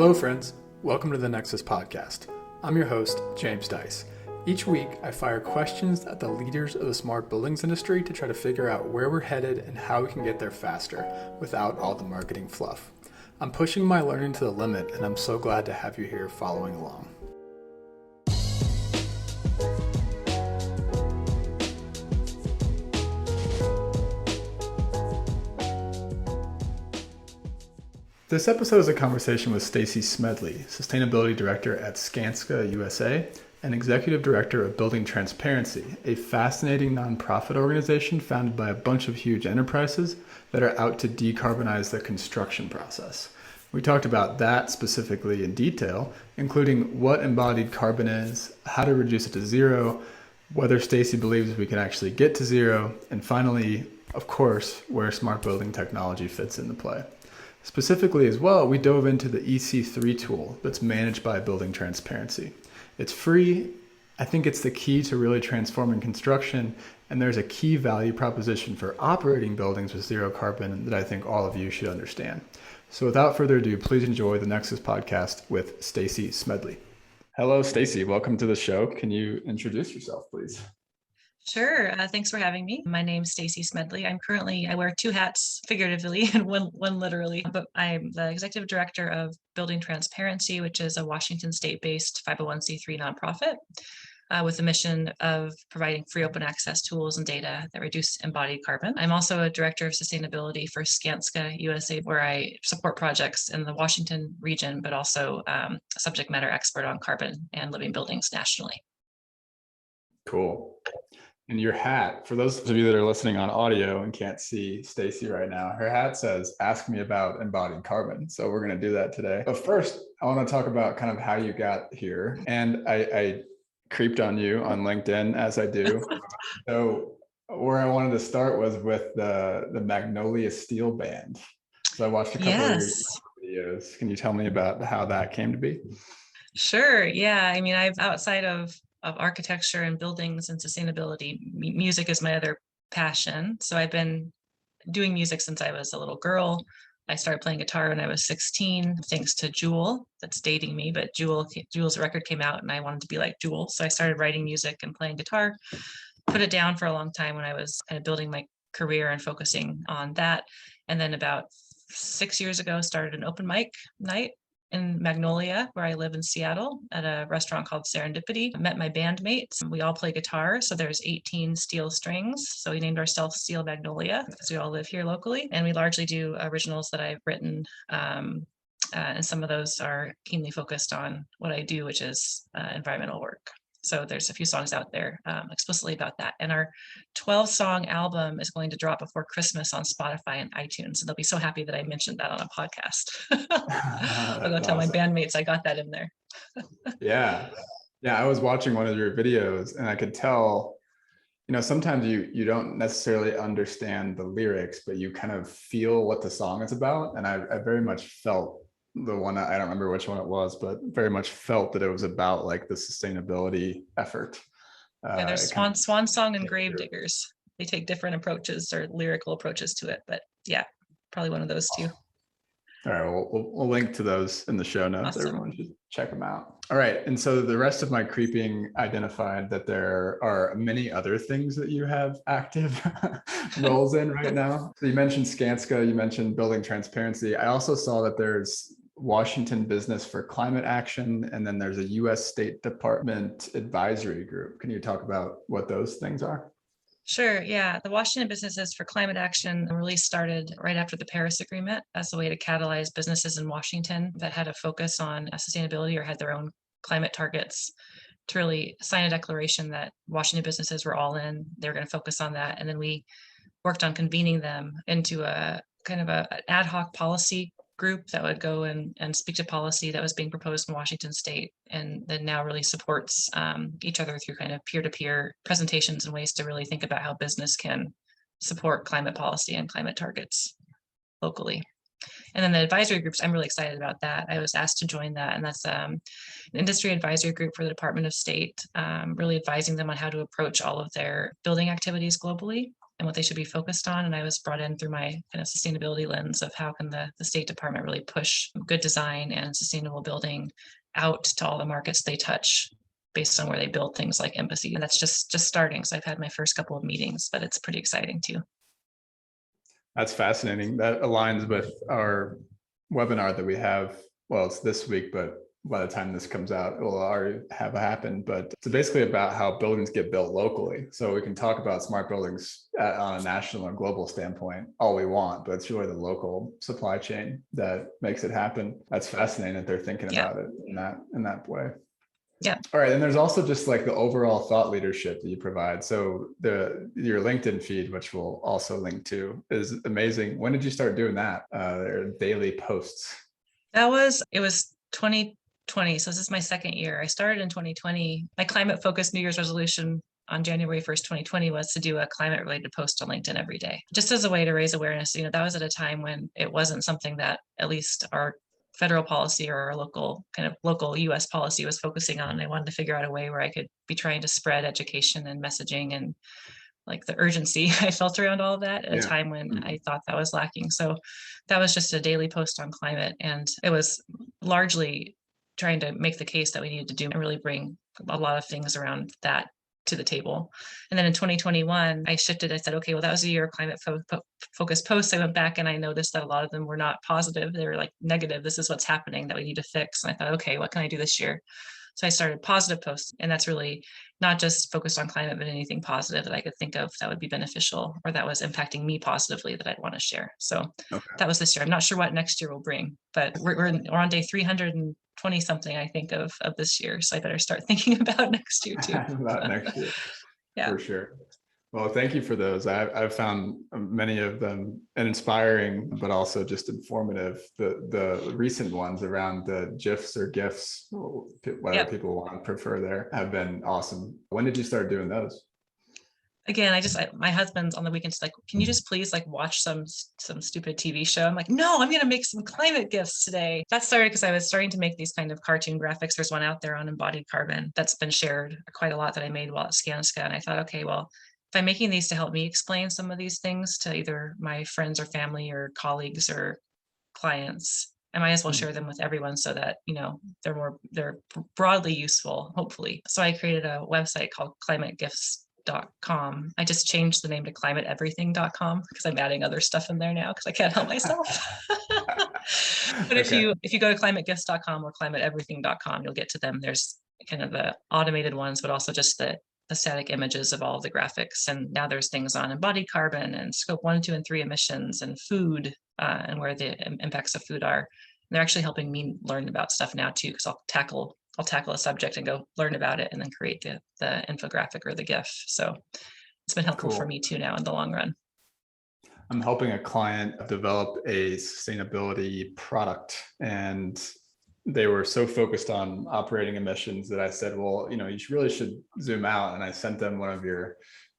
Hello, friends. Welcome to the Nexus podcast. I'm your host, James Dice. Each week, I fire questions at the leaders of the smart buildings industry to try to figure out where we're headed and how we can get there faster without all the marketing fluff. I'm pushing my learning to the limit, and I'm so glad to have you here following along. This episode is a conversation with Stacy Smedley, Sustainability Director at Skanska USA and Executive Director of Building Transparency, a fascinating nonprofit organization founded by a bunch of huge enterprises that are out to decarbonize the construction process. We talked about that specifically in detail, including what embodied carbon is, how to reduce it to zero, whether Stacy believes we can actually get to zero, and finally, of course, where smart building technology fits into play. Specifically as well, we dove into the EC3 tool that's managed by Building Transparency. It's free. I think it's the key to really transforming construction, and there's a key value proposition for operating buildings with zero carbon that I think all of you should understand. So without further ado, please enjoy the Nexus podcast with Stacy Smedley. Hello, Stacy. Welcome to the show. Can you introduce yourself, please? Sure. Thanks for having me. My name's Stacy Smedley. I wear two hats figuratively and one literally, but I'm the executive director of Building Transparency, which is a Washington state-based 501c3 nonprofit with the mission of providing free open access tools and data that reduce embodied carbon. I'm also a director of sustainability for Skanska USA, where I support projects in the Washington region, but also a subject matter expert on carbon and living buildings nationally. Cool. And your hat, for those of you that are listening on audio and can't see Stacy right now, her hat says, "Ask me about embodied carbon." So we're going to do that today. But first, I want to talk about kind of how you got here. And I creeped on you on LinkedIn, as I do. So where I wanted to start was with the Magnolia Steel Band. So I watched a couple of your videos. Can you tell me about how that came to be? Sure. Yeah. I mean, I've outside of architecture and buildings and sustainability, music is my other passion. So I've been doing music since I was a little girl. I started playing guitar when I was 16, thanks to Jewel. That's dating me, but Jewel's record came out and I wanted to be like Jewel. So I started writing music and playing guitar, put it down for a long time when I was kind of building my career and focusing on that. And then about 6 years ago, started an open mic night in Magnolia, where I live in Seattle, at a restaurant called Serendipity. I met my bandmates. We all play guitar, so there's 18 steel strings. So we named ourselves Steel Magnolia because we all live here locally. And we largely do originals that I've written. And some of those are keenly focused on what I do, which is environmental work. So there's a few songs out there explicitly about that. And our 12-song album is going to drop before Christmas on Spotify and iTunes. And they'll be so happy that I mentioned that on a podcast. I'll go tell my bandmates I got that in there. Yeah. I was watching one of your videos and I could tell, sometimes you don't necessarily understand the lyrics, but you kind of feel what the song is about. And I very much felt the one, I don't remember which one it was, but very much felt that it was about like the sustainability effort. Yeah, there's Swan Song and Gravediggers. They take different approaches or lyrical approaches to it, but yeah, probably one of those two. All right, we'll link to those in the show notes. Awesome. Everyone should check them out. All right, and so the rest of my creeping identified that there are many other things that you have active roles in right now. So you mentioned Skanska, you mentioned Building Transparency. I also saw that there's Washington Business for Climate Action, and then there's a U.S. State Department advisory group. Can you talk about what those things are? Sure. Yeah. The Washington Businesses for Climate Action really started right after the Paris Agreement as a way to catalyze businesses in Washington that had a focus on sustainability or had their own climate targets to really sign a declaration that Washington businesses were all in. They were going to focus on that. And then we worked on convening them into a kind of an ad hoc policy group that would go and speak to policy that was being proposed in Washington state, and that now really supports each other through kind of peer-to-peer presentations and ways to really think about how business can support climate policy and climate targets locally. And then the advisory groups, I'm really excited about that. I was asked to join that, and that's an industry advisory group for the Department of State, really advising them on how to approach all of their building activities globally. and what they should be focused on. And I was brought in through my kind of sustainability lens of how can the State Department really push good design and sustainable building out to all the markets they touch based on where they build things like embassy. And that's just starting. So I've had my first couple of meetings, but it's pretty exciting too. That's fascinating. That aligns with our webinar that we have. Well, it's this week, but by the time this comes out, it will already have happened. But it's basically about how buildings get built locally. So we can talk about smart buildings on a national or global standpoint all we want, but it's really the local supply chain that makes it happen. That's fascinating that they're thinking about it in that way. Yeah. All right. And there's also just like the overall thought leadership that you provide. So your LinkedIn feed, which we'll also link to, is amazing. When did you start doing that? Their daily posts? It was 2020. So this is my second year. I started in 2020. My climate focused New Year's resolution on January 1st, 2020 was to do a climate related post on LinkedIn every day, just as a way to raise awareness. That was at a time when it wasn't something that at least our federal policy or our local US policy was focusing on. I wanted to figure out a way where I could be trying to spread education and messaging and like the urgency I felt around all of that at a time when I thought that was lacking. So that was just a daily post on climate. And it was largely trying to make the case that we needed to do and really bring a lot of things around that to the table. And then in 2021, I shifted. I said, okay, well, that was a year of climate focused posts. I went back and I noticed that a lot of them were not positive. They were like negative. This is what's happening that we need to fix. And I thought, okay, what can I do this year? So I started positive posts, and that's really not just focused on climate, but anything positive that I could think of that would be beneficial or that was impacting me positively that I'd want to share. So that was this year. I'm not sure what next year will bring, but we're on day 320 something, I think, of this year. So I better start thinking about next year too. About next year. Yeah. For sure. Well, thank you for those. I've found many of them inspiring, but also just informative. The recent ones around the GIFs or GIFs, whatever people want to prefer there, have been awesome. When did you start doing those? Again, my husband's on the weekends like, can you just please like watch some stupid TV show? I'm like, no, I'm going to make some climate gifts today. That started because I was starting to make these kind of cartoon graphics. There's one out there on embodied carbon that's been shared quite a lot that I made while at Skanska. And I thought, okay, well, if I'm making these to help me explain some of these things to either my friends or family or colleagues or clients, I might as well share them with everyone so that, they're broadly useful, hopefully. So I created a website called climategifts.com. I just changed the name to climateeverything.com because I'm adding other stuff in there now because I can't help myself. But if you go to climategifts.com or climateeverything.com, you'll get to them. There's kind of the automated ones, but also just the static images of all of the graphics. And now there's things on embodied carbon and scope 1, 2, and 3 emissions and food and where the impacts of food are. And they're actually helping me learn about stuff now too, because I'll tackle a subject and go learn about it and then create the infographic or the GIF. So it's been helpful for me too now in the long run. I'm helping a client develop a sustainability product, and they were so focused on operating emissions that I said, well, you really should zoom out. And I sent them one of your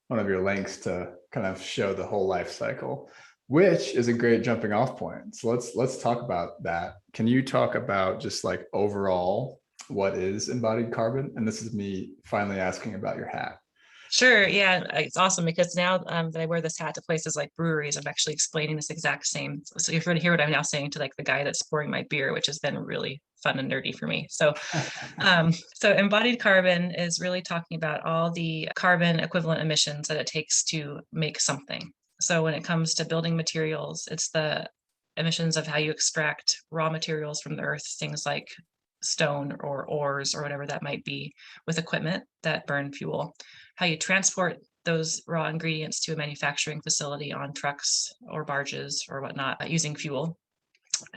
links to kind of show the whole life cycle, which is a great jumping off point. So let's talk about that. Can you talk about just like overall, what is embodied carbon? And this is me finally asking about your hat. Sure. Yeah, it's awesome because now that I wear this hat to places like breweries, I'm actually explaining this exact same. So you're going to hear what I'm now saying to like the guy that's pouring my beer, which has been really fun and nerdy for me. So, so embodied carbon is really talking about all the carbon equivalent emissions that it takes to make something. So when it comes to building materials, it's the emissions of how you extract raw materials from the earth, things like stone or ores or whatever that might be, with equipment that burn fuel, how you transport those raw ingredients to a manufacturing facility on trucks or barges or whatnot using fuel,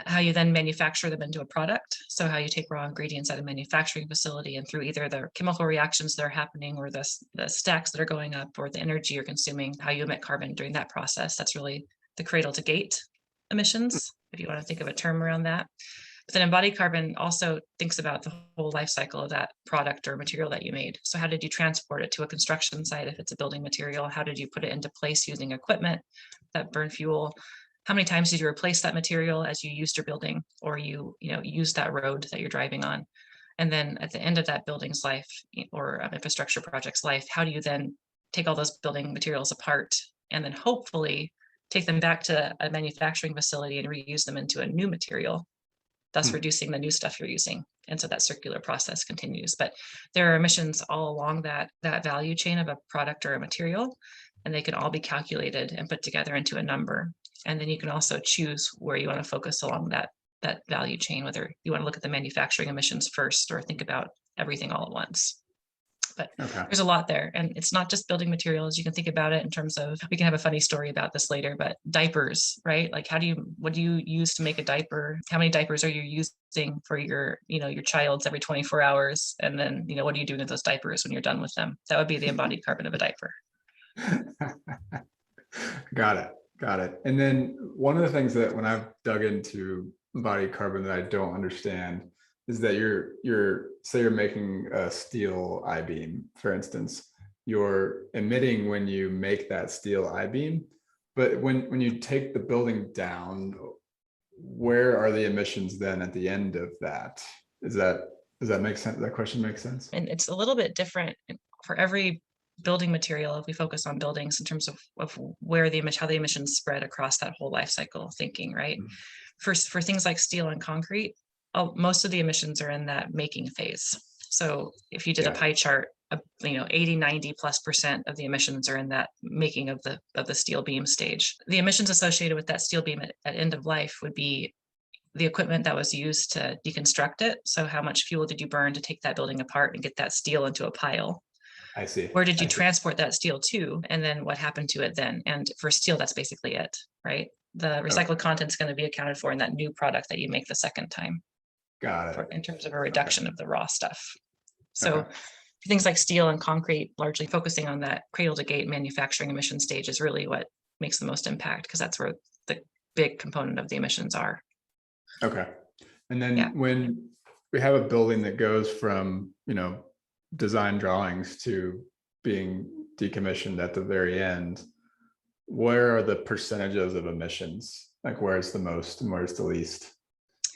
how you then manufacture them into a product. So how you take raw ingredients at a manufacturing facility and through either the chemical reactions that are happening or the stacks that are going up or the energy you're consuming, how you emit carbon during that process. That's really the cradle to gate emissions, if you want to think of a term around that. But then embodied carbon also thinks about the whole life cycle of that product or material that you made. So how did you transport it to a construction site if it's a building material? How did you put it into place using equipment that burn fuel? How many times did you replace that material as you used your building or you used that road that you're driving on? And then at the end of that building's life or infrastructure project's life, how do you then take all those building materials apart and then hopefully take them back to a manufacturing facility and reuse them into a new material, thus reducing the new stuff you're using. And so that circular process continues. But there are emissions all along that value chain of a product or a material, and they can all be calculated and put together into a number. And then you can also choose where you want to focus along that value chain, whether you want to look at the manufacturing emissions first or think about everything all at once. But there's a lot there, and it's not just building materials. You can think about it in terms of, we can have a funny story about this later, but diapers, right? Like what do you use to make a diaper? How many diapers are you using for your child's every 24 hours? And then, what are you doing with those diapers when you're done with them? That would be the embodied carbon of a diaper. Got it. And then one of the things that when I've dug into embodied carbon that I don't understand is that say you're making a steel I-beam, for instance, you're emitting when you make that steel I-beam, but when you take the building down, where are the emissions then at the end of that? Does that make sense? That question makes sense? And it's a little bit different for every building material if we focus on buildings in terms of how the emissions spread across that whole life cycle thinking, right? For things like steel and concrete, most of the emissions are in that making phase. So if you did a pie chart, 80-90+% of the emissions are in that making of the steel beam stage. The emissions associated with that steel beam at end of life would be the equipment that was used to deconstruct it. So how much fuel did you burn to take that building apart and get that steel into a pile? I see. Where did you transport that steel to? And then what happened to it then? And for steel, that's basically it, right? The recycled content is going to be accounted for in that new product that you make the second time. Got it. In terms of a reduction of the raw stuff. So things like steel and concrete, largely focusing on that cradle to gate manufacturing emission stage is really what makes the most impact, because that's where the big component of the emissions are. Okay. And then when we have a building that goes from, design drawings to being decommissioned at the very end, where are the percentages of emissions? Like where's the most and where's the least?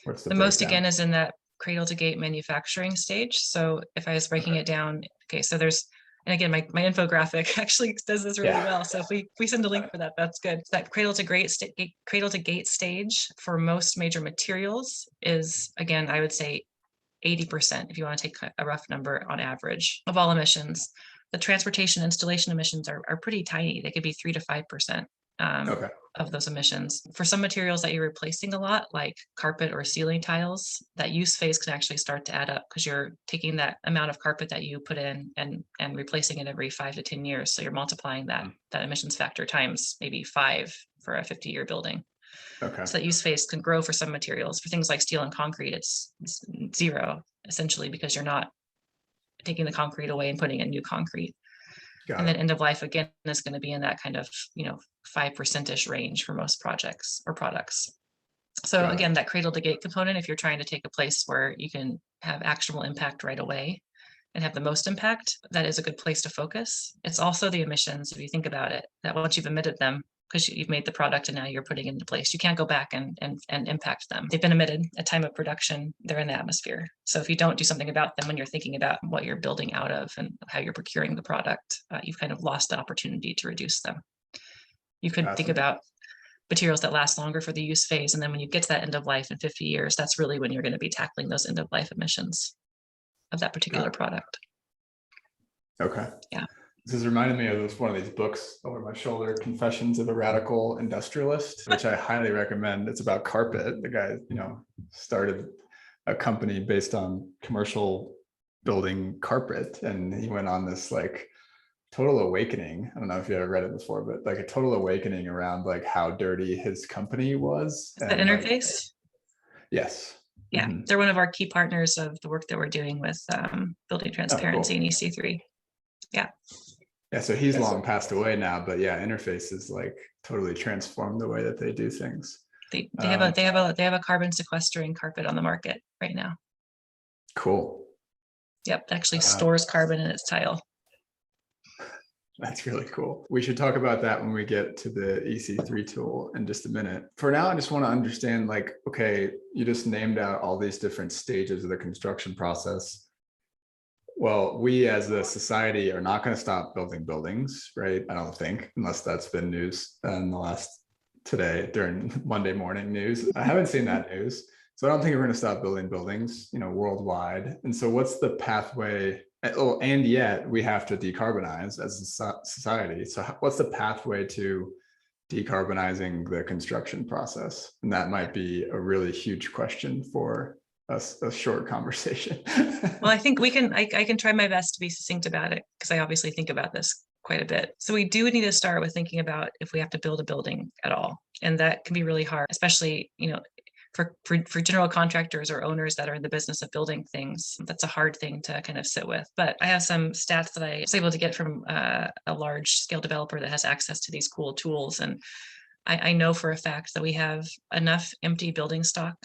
What's the most again is in that cradle to gate manufacturing stage. So if I was breaking it down, so there's, and again, my infographic actually does this really well. So if we send a link for that, that's good. That cradle to gate stage for most major materials is, again, I would say 80%, if you want to take a rough number on average of all emissions. The transportation installation emissions are pretty tiny. They could be 3 to 5%. Of those emissions. For some materials that you're replacing a lot, like carpet or ceiling tiles, that use phase can actually start to add up, because you're taking that amount of carpet that you put in and replacing it every 5 to 10 years. So you're multiplying that emissions factor times maybe 5 for a 50-year building. So that use phase can grow for some materials. For things like steel and concrete, it's 0 essentially, because you're not taking the concrete away and putting in new concrete. And then end of life again is going to be in that kind of 5%-ish range for most projects or products. So again, that cradle to gate component, if you're trying to take a place where you can have actionable impact right away and have the most impact, that is a good place to focus. It's also the emissions, if you think about it, that once you've emitted them, because you've made the product and now you're putting it into place, you can't go back and impact them. They've been emitted at time of production, they're in the atmosphere. So if you don't do something about them when you're thinking about what you're building out of and how you're procuring the product, you've kind of lost the opportunity to reduce them. You could think about materials that last longer for the use phase, and then when you get to that end of life in 50 years, that's really when you're going to be tackling those end of life emissions of that particular product. This has reminded me of one of these books over my shoulder, Confessions of a Radical Industrialist, which I highly recommend. It's about carpet. The guy, started a company based on commercial building carpet, and he went on this total awakening. I don't know if you ever read it before, but a total awakening around how dirty his company was. Is that Interface? Yes. Yeah, they're one of our key partners of the work that we're doing with building transparency and EC3. Yeah, so he's long passed away now, but Interface is totally transformed the way that they do things. They have a carbon sequestering carpet on the market right now. Cool. Yep, it actually stores carbon in its tile. That's really cool. We should talk about that when we get to the EC3 tool in just a minute. For now, I just want to understand, okay, you just named out all these different stages of the construction process. Well, we as a society are not going to stop building buildings, right? I don't think, unless that's been news in the last today during Monday morning news. I haven't seen that news. So I don't think we're going to stop building buildings, worldwide. And so what's the pathway? Oh, and yet we have to decarbonize as a society. So what's the pathway to decarbonizing the construction process? And that might be a really huge question for a short conversation. Well, I think I can try my best to be succinct about it because I obviously think about this quite a bit. So we do need to start with thinking about if we have to build a building at all. And that can be really hard, especially, for general contractors or owners that are in the business of building things. That's a hard thing to kind of sit with. But I have some stats that I was able to get from a large scale developer that has access to these cool tools. And I know for a fact that we have enough empty building stock,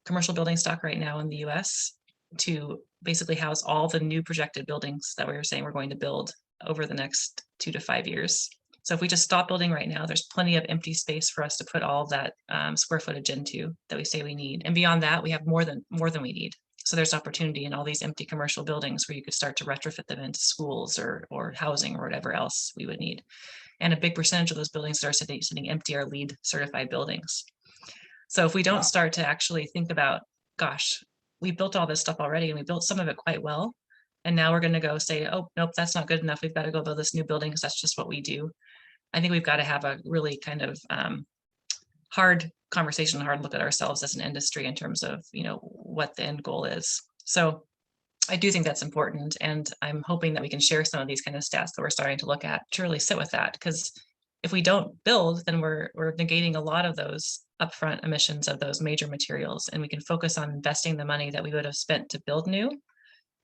commercial building stock right now in the US to basically house all the new projected buildings that we were saying we're going to build over the next 2 to 5 years. So if we just stop building right now, there's plenty of empty space for us to put all that square footage into that we say we need. And beyond that, we have more than we need. So there's opportunity in all these empty commercial buildings where you could start to retrofit them into schools or housing or whatever else we would need. And a big percentage of those buildings that are sitting empty are LEED certified buildings. So if we don't start to actually think about, gosh, we built all this stuff already and we built some of it quite well. And now we're going to go say, oh, nope, that's not good enough. We've got to go build this new building because that's just what we do. I think we've got to have a really kind of hard conversation, hard look at ourselves as an industry in terms of, what the end goal is. So I do think that's important. And I'm hoping that we can share some of these kind of stats that we're starting to look at to really sit with that. Because if we don't build, then we're negating a lot of those upfront emissions of those major materials. And we can focus on investing the money that we would have spent to build new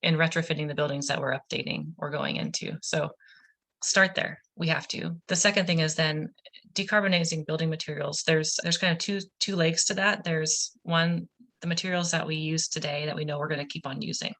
and retrofitting the buildings that we're updating or going into. So start there. We have to. The second thing is then decarbonizing building materials. There's kind of two legs to that. There's one, the materials that we use today that we know we're going to keep on using.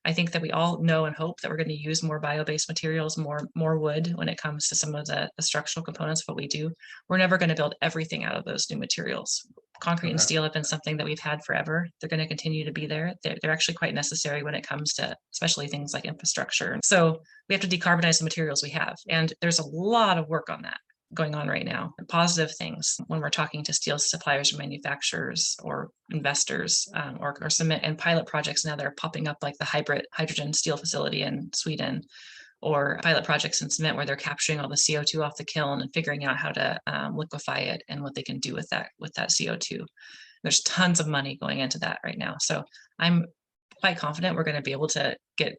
I think that we all know and hope that we're going to use more bio-based materials, more wood when it comes to some of the structural components of what we do. We're never going to build everything out of those new materials. Concrete and steel have been something that we've had forever. They're going to continue to be there. They're actually quite necessary when it comes to especially things like infrastructure. So we have to decarbonize the materials we have. And there's a lot of work on that going on right now. Positive things when we're talking to steel suppliers or manufacturers or investors or cement and pilot projects now that are popping up, like the hybrid hydrogen steel facility in Sweden, or pilot projects in cement where they're capturing all the CO2 off the kiln and figuring out how to liquefy it and what they can do with that CO2. There's tons of money going into that right now. So I'm quite confident we're going to be able to get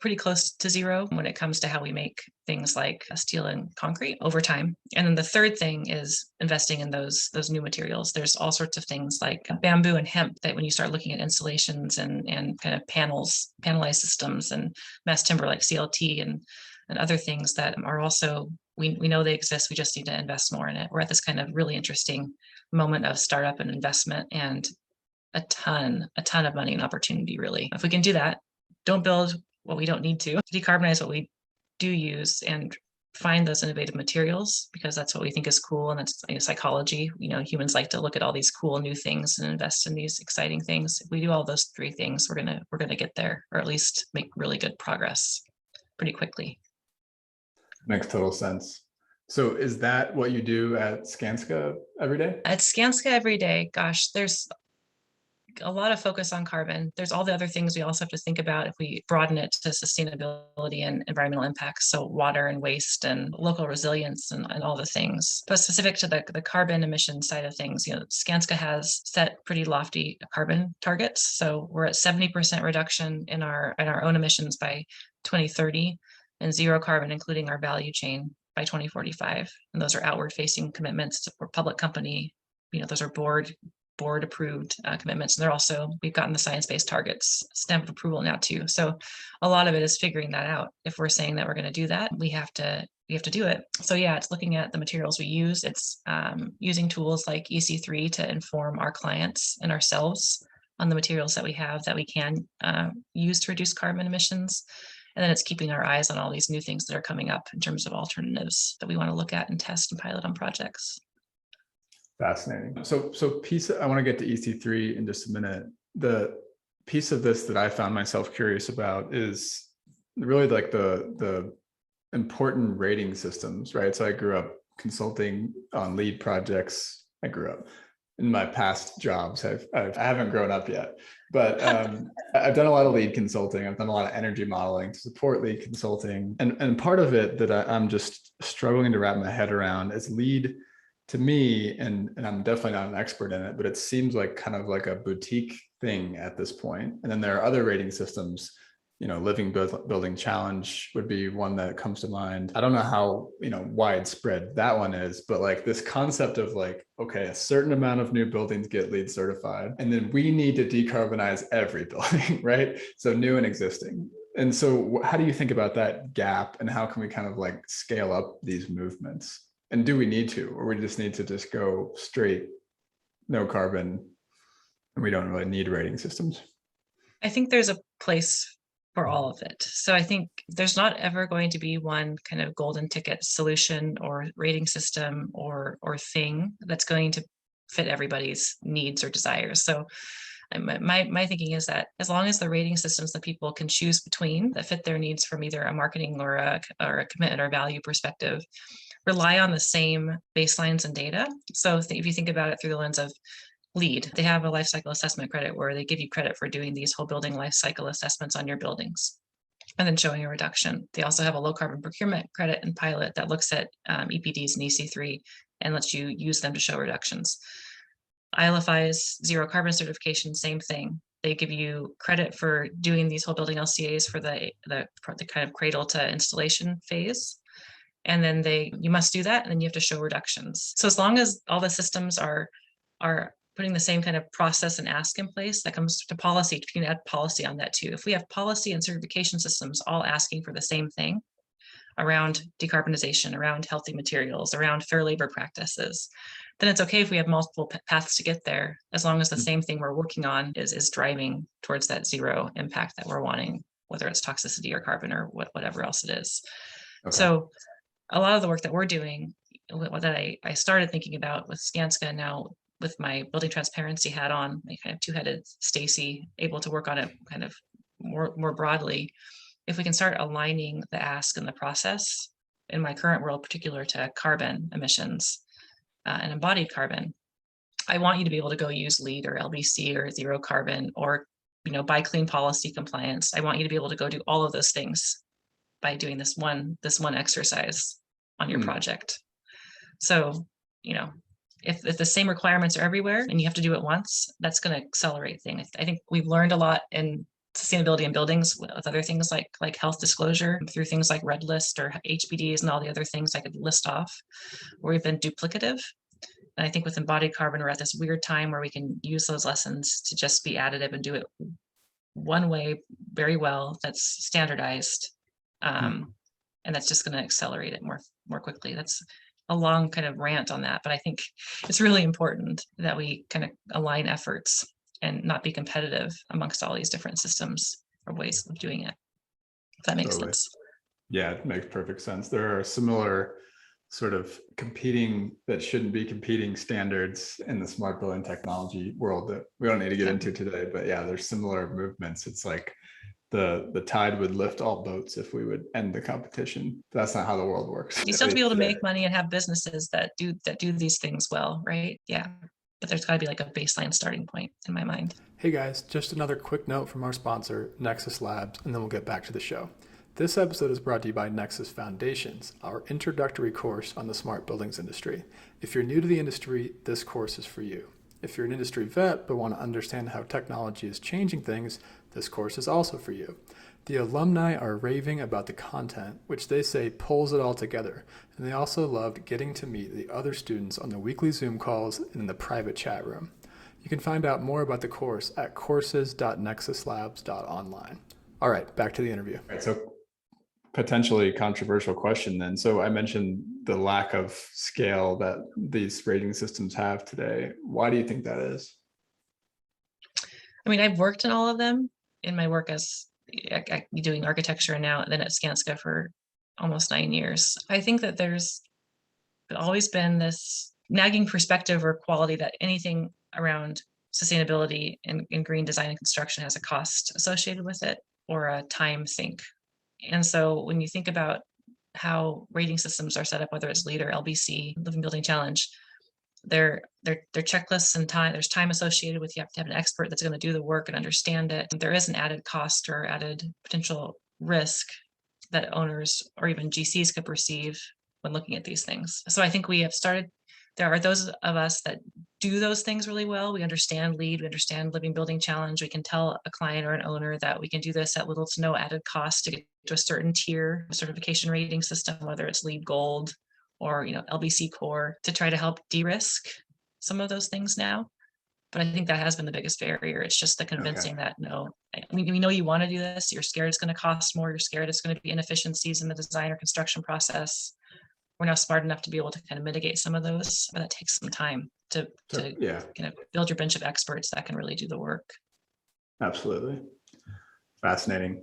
pretty close to zero when it comes to how we make things like steel and concrete over time. And then the third thing is investing in those new materials. There's all sorts of things like bamboo and hemp that when you start looking at installations and kind of panelized systems and mass timber like CLT and other things that are also, we know they exist. We just need to invest more in it. We're at this kind of really interesting moment of startup and investment and a ton of money and opportunity, really. If we can do that, don't build what we don't need to, decarbonize what we do use, and find those innovative materials because that's what we think is cool. And that's psychology. Humans like to look at all these cool new things and invest in these exciting things. If we do all those three things, we're gonna get there, or at least make really good progress pretty quickly. Makes total sense. So is that what you do at Skanska every day? At Skanska every day, gosh, there's a lot of focus on carbon. There's all the other things we also have to think about if we broaden it to sustainability and environmental impacts. So water and waste and local resilience and all the things. But specific to the carbon emission side of things, Skanska has set pretty lofty carbon targets. So we're at 70% reduction in our own emissions by 2030 and zero carbon, including our value chain, by 2045. And those are outward facing commitments. We're a public company. Those are board approved commitments. And we've gotten the science-based targets stamp of approval now too. So a lot of it is figuring that out. If we're saying that we're going to do that, we have to do it. So yeah, it's looking at the materials we use. It's using tools like EC3 to inform our clients and ourselves on the materials that we have that we can use to reduce carbon emissions. And then it's keeping our eyes on all these new things that are coming up in terms of alternatives that we want to look at and test and pilot on projects. Fascinating. So I want to get to EC3 in just a minute. The piece of this that I found myself curious about is really like the important rating systems, right? So I grew up consulting on lead projects. I grew up in my past jobs. I haven't grown up yet, but I've done a lot of lead consulting. I've done a lot of energy modeling to support lead consulting. And part of it that I'm just struggling to wrap my head around is lead to me, and I'm definitely not an expert in it, but it seems like kind of like a boutique thing at this point. And then there are other rating systems, living building challenge would be one that comes to mind. I don't know how widespread that one is, but like this concept of like, okay, a certain amount of new buildings get LEED certified, and then we need to decarbonize every building, right? So new and existing. And so how do you think about that gap, and how can we kind of like scale up these movements? And do we need to, or we just need to just go straight no carbon, and we don't really need rating systems? I think there's a place for all of it. So I think there's not ever going to be one kind of golden ticket solution or rating system or thing that's going to fit everybody's needs or desires. So my thinking is that as long as the rating systems that people can choose between that fit their needs from either a marketing or a commitment or value perspective rely on the same baselines and data. So if you think about it through the lens of LEED, they have a life cycle assessment credit where they give you credit for doing these whole building life cycle assessments on your buildings and then showing a reduction. They also have a low carbon procurement credit and pilot that looks at EPDs and EC3 and lets you use them to show reductions. ILFI's zero carbon certification, same thing. They give you credit for doing these whole building LCAs for the kind of cradle to installation phase. And then you must do that, and then you have to show reductions. So as long as all the systems are putting the same kind of process and ask in place, that comes to policy. You can add policy on that too. If we have policy and certification systems all asking for the same thing around decarbonization, around healthy materials, around fair labor practices, then it's okay if we have multiple paths to get there, as long as the same thing we're working on is driving towards that zero impact that we're wanting, whether it's toxicity or carbon or whatever else it is. Okay. So a lot of the work that we're doing, that I started thinking about with Skanska, now with my building transparency hat on, my kind of two-headed Stacy, able to work on it kind of more broadly. If we can start aligning the ask and the process in my current world, particular to carbon emissions and embodied carbon, I want you to be able to go use LEED or LBC or zero carbon or buy clean policy compliance. I want you to be able to go do all of those things by doing this one exercise on your project. So, if the same requirements are everywhere and you have to do it once, that's going to accelerate things. I think we've learned a lot in sustainability in buildings with other things like health disclosure through things like Red List or HBDs and all the other things I could list off, where we've been duplicative. And I think with embodied carbon, we're at this weird time where we can use those lessons to just be additive and do it one way very well, that's standardized. And that's just going to accelerate it more quickly. That's a long kind of rant on that, but I think it's really important that we kind of align efforts and not be competitive amongst all these different systems or ways of doing it, if that makes sense. Yeah, it makes perfect sense. There are similar sort of competing that shouldn't be competing standards in the smart building technology world that we don't need to get into today, but yeah, there's similar movements. It's like the tide would lift all boats if we would end the competition. That's not how the world works. You still have to be able to make money and have businesses that do these things well, right? Yeah. But there's got to be like a baseline starting point in my mind. Hey guys, just another quick note from our sponsor, Nexus Labs, and then we'll get back to the show. This episode is brought to you by Nexus Foundations, our introductory course on the smart buildings industry. If you're new to the industry, this course is for you. If you're an industry vet but want to understand how technology is changing things, this course is also for you. The alumni are raving about the content, which they say pulls it all together, and they also loved getting to meet the other students on the weekly Zoom calls and in the private chat room. You can find out more about the course at courses.nexuslabs.online. All right, back to the interview. All right, so potentially controversial question then. So I mentioned the lack of scale that these rating systems have today. Why do you think that is? I mean, I've worked in all of them in my work as doing architecture and now then at Skanska for almost 9 years. I think that there's always been this nagging perspective or quality that anything around sustainability and green design and construction has a cost associated with it or a time sink. And so when you think about how rating systems are set up, whether it's LEED or LBC, Living Building Challenge, their checklists and time, there's time associated with, you have to have an expert that's going to do the work and understand it. There is an added cost or added potential risk that owners or even GCs could perceive when looking at these things. So I think we have started, there are those of us that do those things really well. We understand LEED, we understand Living Building Challenge. We can tell a client or an owner that we can do this at little to no added cost to get to a certain tier certification rating system, whether it's LEED Gold or LBC Core, to try to help de-risk some of those things now. But I think that has been the biggest barrier. It's just the convincing that no, we know you want to do this. You're scared it's going to cost more. You're scared it's going to be inefficiencies in the design or construction process. We're now smart enough to be able to kind of mitigate some of those, but that takes some time to kind of build your bench of experts that can really do the work. Absolutely. Fascinating.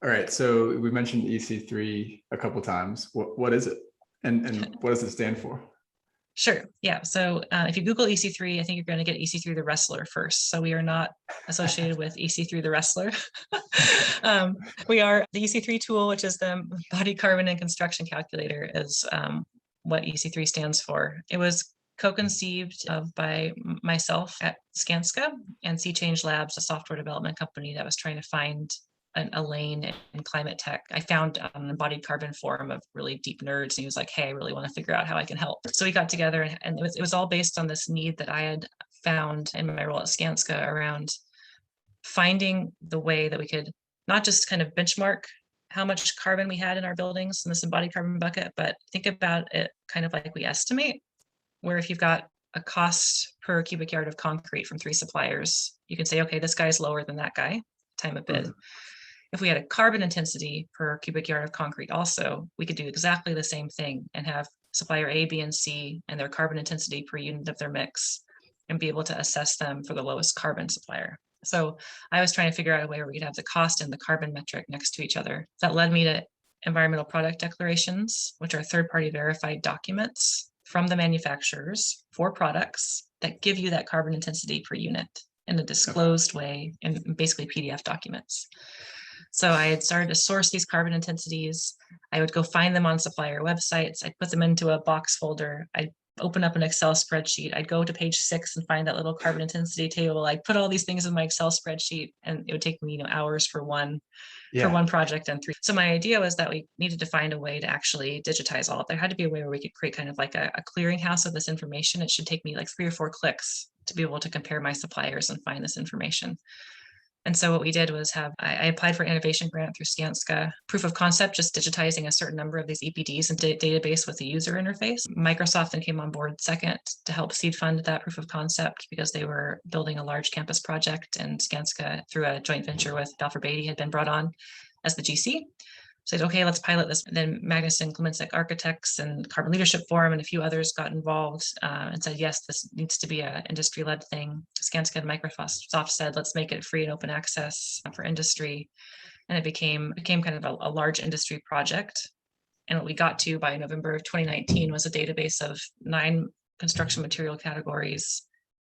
All right. So we mentioned EC3 a couple of times. What is it? And what does it stand for? Sure. Yeah. So if you Google EC3, I think you're going to get EC3 the wrestler first. So we are not associated with EC3 the wrestler. We are the EC3 tool, which is the embodied carbon and construction calculator, is what EC3 stands for. It was co-conceived by myself at Skanska and Sea Change Labs, a software development company that was trying to find a lane in climate tech. I found an embodied carbon forum of really deep nerds, and he was like, hey, I really want to figure out how I can help. So we got together, and it was all based on this need that I had found in my role at Skanska around finding the way that we could not just kind of benchmark how much carbon we had in our buildings in this embodied carbon bucket, but think about it kind of like we estimate, where if you've got a cost per cubic yard of concrete from 3 suppliers, you can say, okay, this guy's lower than that guy, time of bid. If we had a carbon intensity per cubic yard of concrete also, we could do exactly the same thing and have supplier A, B, and C and their carbon intensity per unit of their mix and be able to assess them for the lowest carbon supplier. So I was trying to figure out a way where we could have the cost and the carbon metric next to each other. That led me to environmental product declarations, which are third-party verified documents from the manufacturers for products that give you that carbon intensity per unit in a disclosed way in basically PDF documents. So I had started to source these carbon intensities. I would go find them on supplier websites. I'd put them into a box folder. I'd open up an Excel spreadsheet. I'd go to page 6 and find that little carbon intensity table. I'd put all these things in my Excel spreadsheet, and it would take me, hours for one project and 3. So my idea was that we needed to find a way to actually digitize all of it. There had to be a way where we could create kind of like a clearinghouse of this information. It should take me like 3 or 4 clicks to be able to compare my suppliers and find this information. And so what we did was I applied for an innovation grant through Skanska, proof of concept, just digitizing a certain number of these EPDs and database with the user interface. Microsoft then came on board second to help seed fund that proof of concept because they were building a large campus project, and Skanska, through a joint venture with Balfour Beatty, had been brought on as the GC. Said, okay, let's pilot this. And then Magnuson Klemenczak Architects and Carbon Leadership Forum and a few others got involved and said, yes, this needs to be an industry-led thing. Skanska and Microsoft said, let's make it free and open access for industry. And it became kind of a large industry project. And what we got to by November of 2019 was a database of 9 construction material categories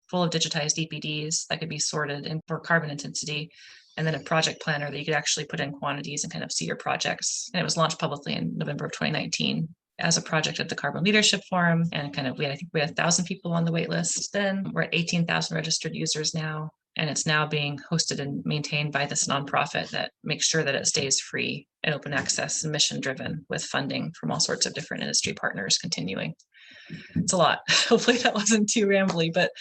full of digitized EPDs that could be sorted in for carbon intensity, and then a project planner that you could actually put in quantities and kind of see your projects. And it was launched publicly in November of 2019 as a project at the Carbon Leadership Forum. And kind of, I think we had 1,000 people on the wait list then. We're at 18,000 registered users now. And it's now being hosted and maintained by this nonprofit that makes sure that it stays free and open access and mission driven, with funding from all sorts of different industry partners continuing. It's a lot. Hopefully that wasn't too rambly, but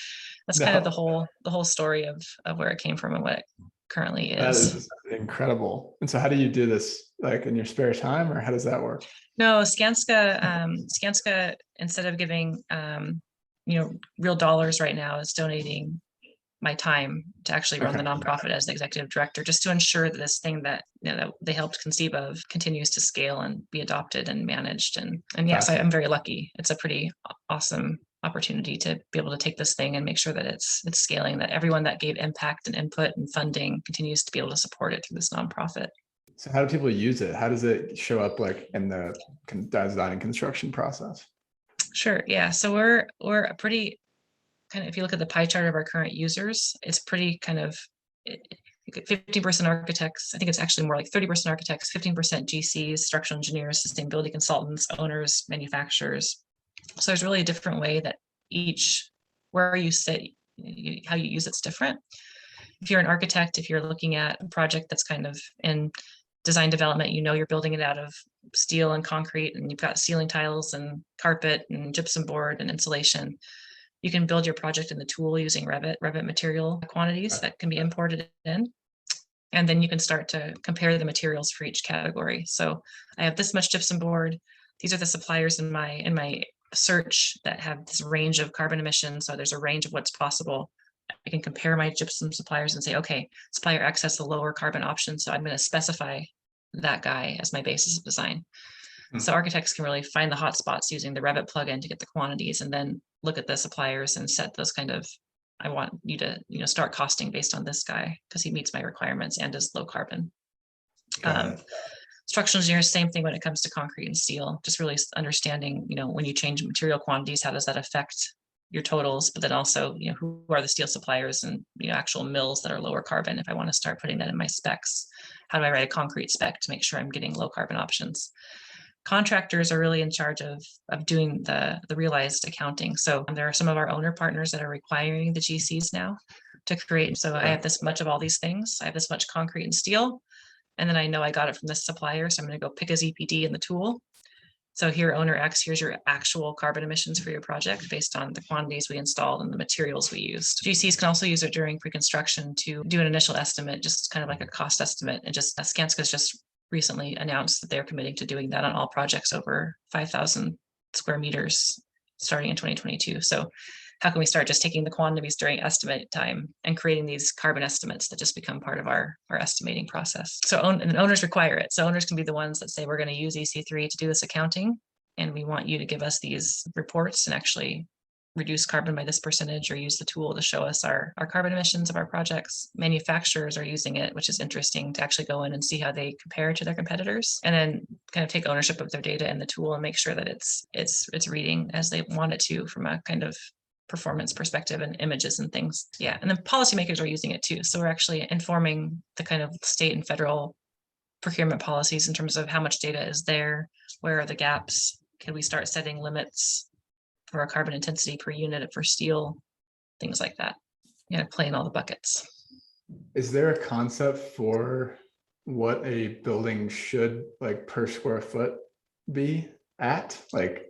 that's kind of the whole story of where it came from and what it currently is. That is incredible. And so how do you do this, like in your spare time, or how does that work? No, Skanska, instead of giving real dollars right now, is donating my time to actually run the nonprofit as the executive director, just to ensure that this thing that that they helped conceive of continues to scale and be adopted and managed. And yes, I'm very lucky. It's a pretty awesome opportunity to be able to take this thing and make sure that it's scaling, that everyone that gave impact and input and funding continues to be able to support it through this nonprofit. So how do people use it? How does it show up like in the design and construction process? Sure. Yeah. So we're a pretty kind of, if you look at the pie chart of our current users, it's pretty kind of, 50% architects. I think it's actually more like 30% architects, 15% GCs, structural engineers, sustainability consultants, owners, manufacturers. So there's really a different way that where you sit, how you use it's different. If you're an architect, if you're looking at a project that's kind of in design development, you're building it out of steel and concrete, and you've got ceiling tiles and carpet and gypsum board and insulation. You can build your project in the tool using Revit material quantities that can be imported in. And then you can start to compare the materials for each category. So I have this much gypsum board. These are the suppliers in my search that have this range of carbon emissions. So there's a range of what's possible. I can compare my gypsum suppliers and say, okay, supplier X has the lower carbon option, so I'm going to specify that guy as my basis of design. So architects can really find the hot spots using the Revit plugin to get the quantities, and then look at the suppliers and set those kind of, I want you to start costing based on this guy because he meets my requirements and is low carbon. Structural engineers, same thing when it comes to concrete and steel, just really understanding, when you change material quantities, how does that affect your totals, but then also, who are the steel suppliers and, actual mills that are lower carbon. If I want to start putting that in my specs, how do I write a concrete spec to make sure I'm getting low carbon options? Contractors are really in charge of doing the realized accounting. So there are some of our owner partners that are requiring the GCs now to create. So I have this much of all these things. I have this much concrete and steel, and then I know I got it from this supplier. So I'm going to go pick a ZPD in the tool. So here, owner X, here's your actual carbon emissions for your project based on the quantities we installed and the materials we used. GCs can also use it during pre-construction to do an initial estimate, just kind of like a cost estimate. And just Skanska's just recently announced that they're committing to doing that on all projects over 5,000 square meters starting in 2022. So how can we start just taking the quantities during estimate time and creating these carbon estimates that just become part of our estimating process? So and owners require it. So owners can be the ones that say, we're going to use EC3 to do this accounting, and we want you to give us these reports and actually reduce carbon by this percentage, or use the tool to show us our carbon emissions of our projects. Manufacturers are using it, which is interesting to actually go in and see how they compare to their competitors, and then kind of take ownership of their data in the tool and make sure that it's reading as they want it to from a kind of performance perspective and images and things. Yeah. And then policymakers are using it too. So we're actually informing the kind of state and federal procurement policies in terms of how much data is there, where are the gaps, can we start setting limits for a carbon intensity per unit for steel, things like that. Play in all the buckets. Is there a concept for what a building should, like, per square foot be at? Like,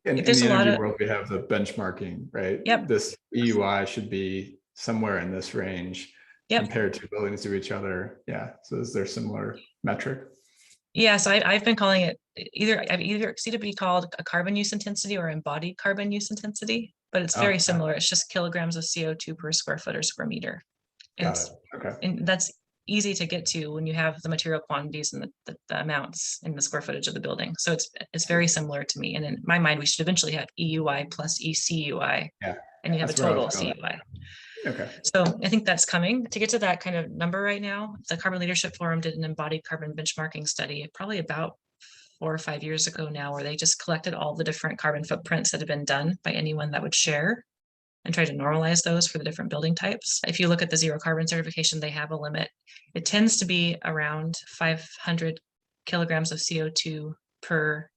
in the energy world, we have the benchmarking, right? Yep. This EUI should be somewhere in this range compared to buildings to each other. Yeah. So is there similar metric? Yeah. So I've been calling it I've either seen it be called a carbon use intensity or embodied carbon use intensity, but it's very similar. It's just kilograms of CO2 per square foot or square meter. Got it. Okay. And that's easy to get to when you have the material quantities and the amounts in the square footage of the building. So it's very similar to me. And in my mind, we should eventually have EUI plus ECUI. Yeah. And you have a total CUI. Okay. So I think that's coming. To get to that kind of number right now, the Carbon Leadership Forum did an embodied carbon benchmarking study probably about 4 or 5 years ago now, where they just collected all the different carbon footprints that have been done by anyone that would share and try to normalize those for the different building types. If you look at the zero carbon certification, they have a limit. It tends to be around 500 kilograms of CO2 per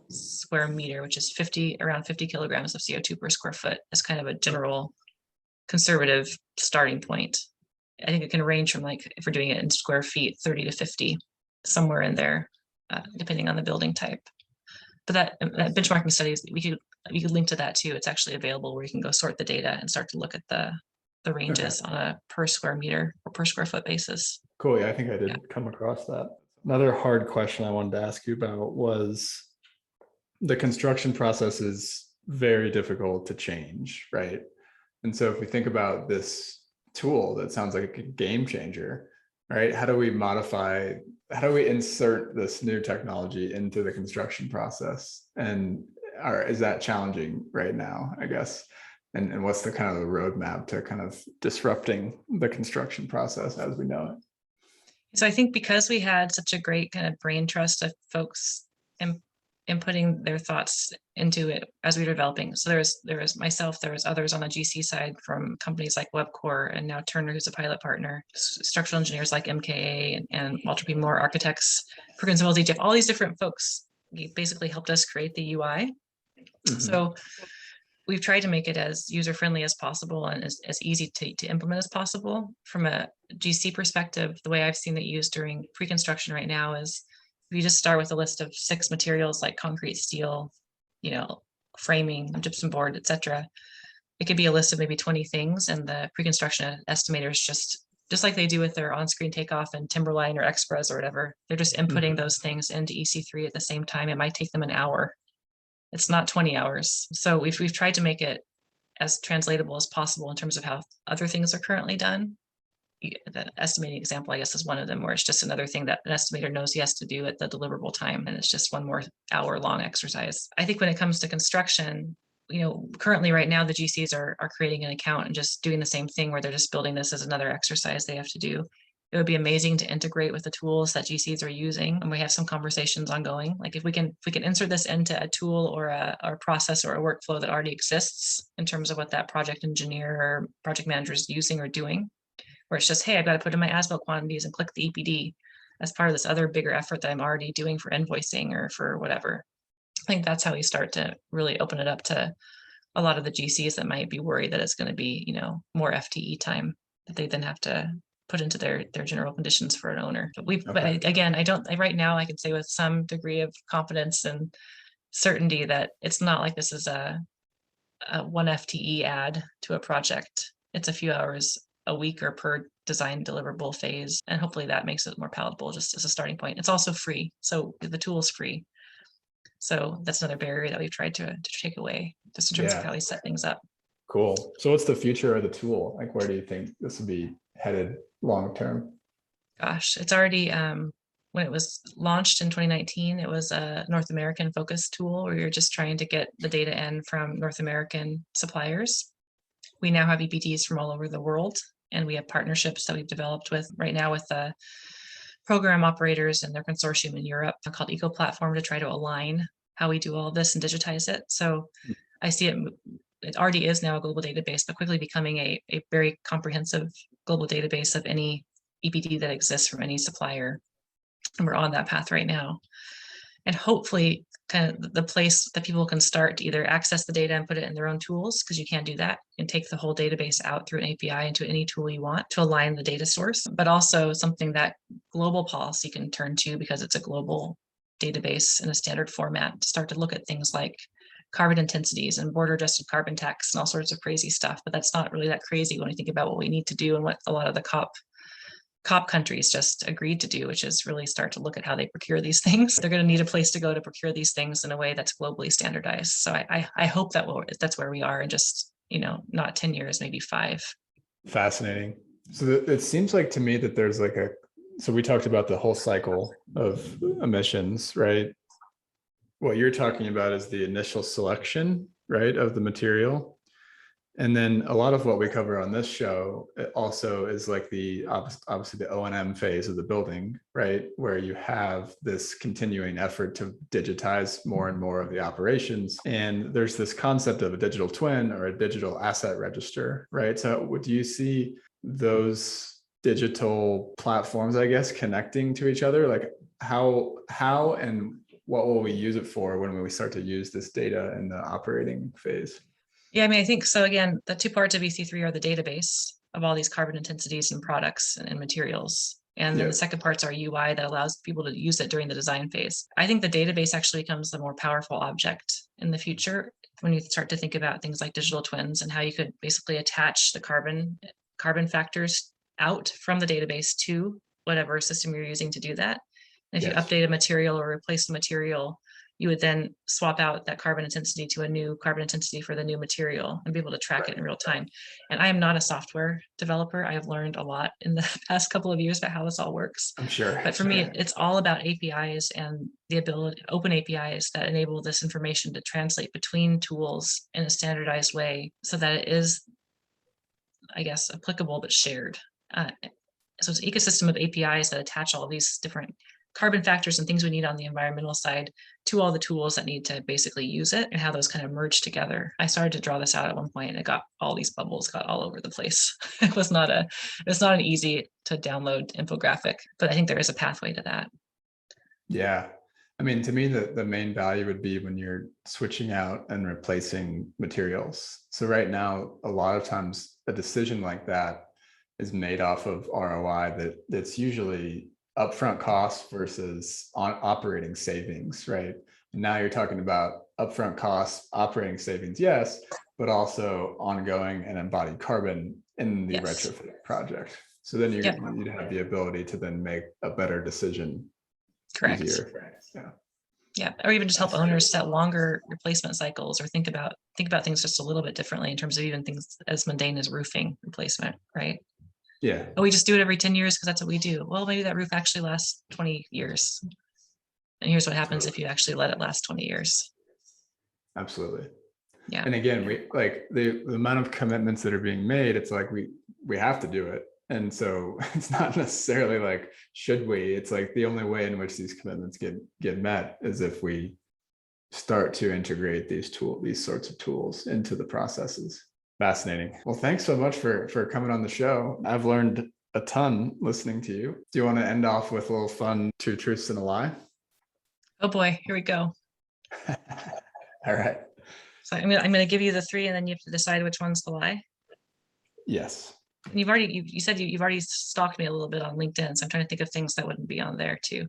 square meter, which is around 50 kilograms of CO2 per square foot as kind of a general conservative starting point. I think it can range from, like, if we're doing it in square feet, 30 to 50, somewhere in there, depending on the building type. But that benchmarking studies, we could link to that too. It's actually available where you can go sort the data and start to look at the ranges on a per square meter or per square foot basis. Cool. Yeah, I think I did come across that. Another hard question I wanted to ask you about was the construction process is very difficult to change, right? And so if we think about this tool that sounds like a game changer, right? How do we insert this new technology into the construction process? And is that challenging right now, I guess? And what's the kind of the roadmap to kind of disrupting the construction process as we know it? So I think because we had such a great kind of brain trust of folks inputting their thoughts into it as we were developing. So there was myself, there was others on the GC side from companies like WebCore, and now Turner, who's a pilot partner, structural engineers like MKA and Walter P. Moore, architects, Perkins Mills, Jeff, all these different folks basically helped us create the UI. So we've tried to make it as user-friendly as possible and as easy to implement as possible. From a GC perspective, the way I've seen it used during pre-construction right now is you just start with a list of 6 materials like concrete, steel, framing, gypsum board, etc. It could be a list of maybe 20 things, and the pre-construction estimators just like they do with their on-screen takeoff and Timberline or Express or whatever, they're just inputting those things into EC3 at the same time. It might take them an hour. It's not 20 hours. So we've tried to make it as translatable as possible in terms of how other things are currently done. The estimating example, I guess, is one of them, where it's just another thing that an estimator knows he has to do at the deliverable time, and it's just one more hour-long exercise. I think when it comes to construction, currently right now the GCs are creating an account and just doing the same thing, where they're just building this as another exercise they have to do. It would be amazing to integrate with the tools that GCs are using, and we have some conversations ongoing. Like if we can insert this into a tool or a process or a workflow that already exists in terms of what that project engineer or project manager is using or doing, where it's just, hey, I've got to put in my as-built quantities and click the EPD as part of this other bigger effort that I'm already doing for invoicing or for whatever. I think that's how we start to really open it up to a lot of the GCs that might be worried that it's going to be, more FTE time that they then have to put into their general conditions for an owner. But again, right now I can say with some degree of confidence and certainty that it's not like this is a 1 FTE add to a project. It's a few hours a week or per design deliverable phase. And hopefully that makes it more palatable just as a starting point. It's also free. So the tool is free. So that's another barrier that we've tried to take away, just in terms of how we set things up. Cool. So what's the future of the tool? Like, where do you think this will be headed long term? Gosh, it's already, when it was launched in 2019, it was a North American focused tool where you're just trying to get the data in from North American suppliers. We now have EPDs from all over the world, and we have partnerships that we've developed with right now with the program operators and their consortium in Europe called Eco Platform to try to align how we do all of this and digitize it. So I see it already is now a global database, but quickly becoming a very comprehensive global database of any EPD that exists from any supplier. And we're on that path right now. And hopefully kind of the place that people can start to either access the data and put it in their own tools, because you can do that, and take the whole database out through an API into any tool you want to align the data source, but also something that global policy can turn to, because it's a global database in a standard format, to start to look at things like carbon intensities and border adjusted carbon tax and all sorts of crazy stuff. But that's not really that crazy when you think about what we need to do and what a lot of the COP countries just agreed to do, which is really start to look at how they procure these things. They're going to need a place to go to procure these things in a way that's globally standardized. So I hope that that's where we are in just, not 10 years, maybe 5. Fascinating. So it seems like to me that there's so we talked about the whole cycle of emissions, right? What you're talking about is the initial selection, right, of the material. And then a lot of what we cover on this show also is like obviously the O&M phase of the building, right? Where you have this continuing effort to digitize more and more of the operations. And there's this concept of a digital twin or a digital asset register, right? So do you see those digital platforms, I guess, connecting to each other? Like how and what will we use it for when we start to use this data in the operating phase? Yeah, I mean, I think so. Again, the 2 parts of EC3 are the database of all these carbon intensities and products and materials. And then the second parts are UI that allows people to use it during the design phase. I think the database actually becomes the more powerful object in the future when you start to think about things like digital twins and how you could basically attach the carbon factors out from the database to whatever system you're using to do that. And if you update a material or replace the material, you would then swap out that carbon intensity to a new carbon intensity for the new material and be able to track it in real time. And I am not a software developer. I have learned a lot in the past couple of years about how this all works. I'm sure. But for me, it's all about APIs and the ability, open APIs that enable this information to translate between tools in a standardized way so that it is, I guess, applicable but shared. So it's an ecosystem of APIs that attach all these different carbon factors and things we need on the environmental side to all the tools that need to basically use it, and how those kind of merge together. I started to draw this out at one point and it got all these bubbles got all over the place. It's not an easy to download infographic, but I think there is a pathway to that. Yeah. I mean, to me, the main value would be when you're switching out and replacing materials. So right now, a lot of times a decision like that is made off of ROI that's usually upfront costs versus operating savings, right? And now you're talking about upfront costs, operating savings, yes, but also ongoing and embodied carbon in the retrofit project. So then you'd have the ability to then make a better decision. Correct. Easier. Yeah, or even just help owners set longer replacement cycles, or think about things just a little bit differently in terms of even things as mundane as roofing replacement, right? Yeah. Oh, we just do it every 10 years because that's what we do. Well, maybe that roof actually lasts 20 years. And here's what happens if you actually let it last 20 years. Absolutely. Yeah. And again, we like the amount of commitments that are being made, it's like we have to do it. And so it's not necessarily like, should we? It's like the only way in which these commitments get met is if we start to integrate these sorts of tools into the processes. Fascinating. Well, thanks so much for coming on the show. I've learned a ton listening to you. Do you want to end off with a little fun 2 truths and a lie? Oh boy, here we go. All right. So I'm gonna give you the 3, and then you have to decide which one's the lie. Yes. And you said you've already stalked me a little bit on LinkedIn, so I'm trying to think of things that wouldn't be on there too.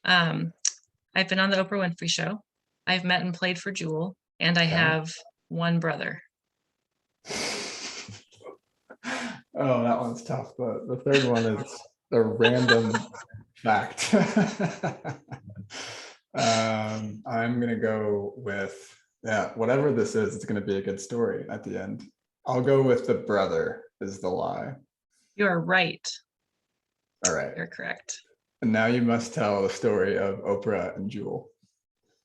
I've been on the Oprah Winfrey Show. I've met and played for Jewel, and I have 1 brother. Oh, that one's tough. But the third one is a random fact. I'm gonna go with whatever this is. It's gonna be a good story at the end. I'll go with the brother is the lie. You are right. All right. You're correct. And now you must tell the story of Oprah and Jewel.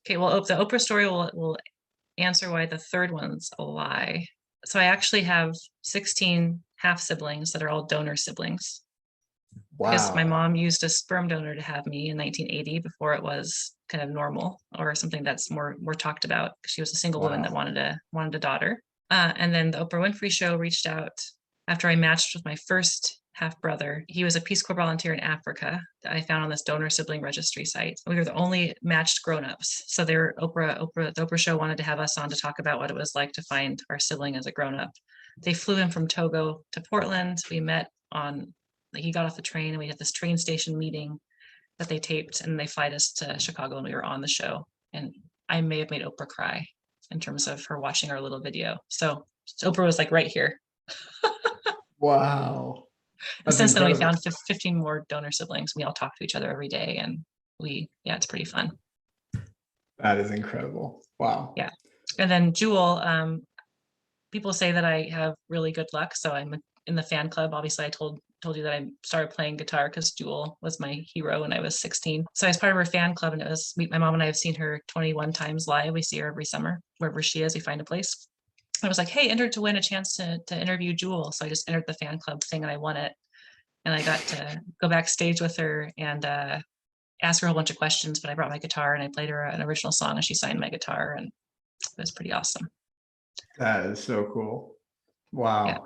Okay, well, the Oprah story will answer why the third one's a lie. So I actually have 16 half siblings that are all donor siblings. Wow. Because my mom used a sperm donor to have me in 1980 before it was kind of normal or something that's more talked about. She was a single woman that wanted a daughter. And then the Oprah Winfrey Show reached out after I matched with my first half brother. He was a Peace Corps volunteer in Africa that I found on this donor sibling registry site. We were the only matched grown-ups. So the Oprah Show wanted to have us on to talk about what it was like to find our sibling as a grown-up. They flew him from Togo to Portland. We met he got off the train and we had this train station meeting that they taped, and they flight us to Chicago, and we were on the show. And I may have made Oprah cry in terms of her watching our little video. So Oprah was like right here. Wow. That's since incredible. Then we found 15 more donor siblings. We all talk to each other every day, and it's pretty fun. That is incredible. Wow. Yeah. And then Jewel, people say that I have really good luck. So I'm in the fan club. Obviously, I told you that I started playing guitar because Jewel was my hero when I was 16. So I was part of her fan club, and my mom and I have seen her 21 times live. We see her every summer. Wherever she is, we find a place. I was like, hey, entered to win a chance to interview Jewel. So I just entered the fan club thing, and I won it. And I got to go backstage with her and ask her a whole bunch of questions, but I brought my guitar and I played her an original song, and she signed my guitar, and it was pretty awesome. That is so cool. Wow. Yeah.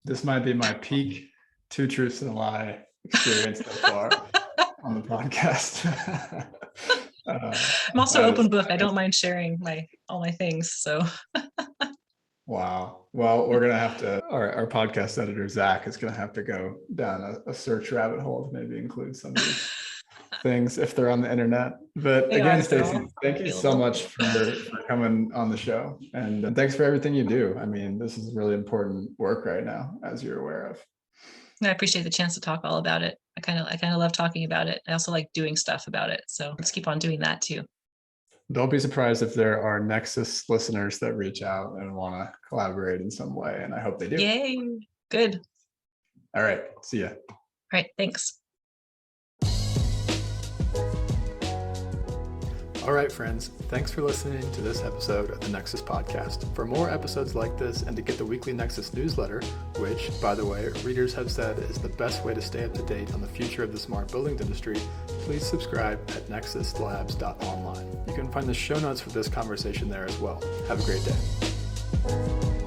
This might be my peak 2 truths and a lie experience so far on the podcast. I'm also open book. I don't mind sharing all my things. So. Wow. Well, we're gonna have to. Our podcast editor Zach is gonna have to go down a search rabbit hole to maybe include some of these things if they're on the internet. But again, Stacy, thank you so much for coming on the show, and thanks for everything you do. I mean, this is really important work right now, as you're aware of. I appreciate the chance to talk all about it. I kind of love talking about it. I also like doing stuff about it. So let's keep on doing that too. Don't be surprised if there are Nexus listeners that reach out and want to collaborate in some way, and I hope they do. Yay! Good. All right. See ya. All right. Thanks. All right, friends, thanks for listening to this episode of the Nexus podcast. For more episodes like this and to get the weekly Nexus newsletter, which, by the way, readers have said is the best way to stay up to date on the future of the smart buildings industry, please subscribe at nexuslabs.online. You can find the show notes for this conversation there as well. Have a great day.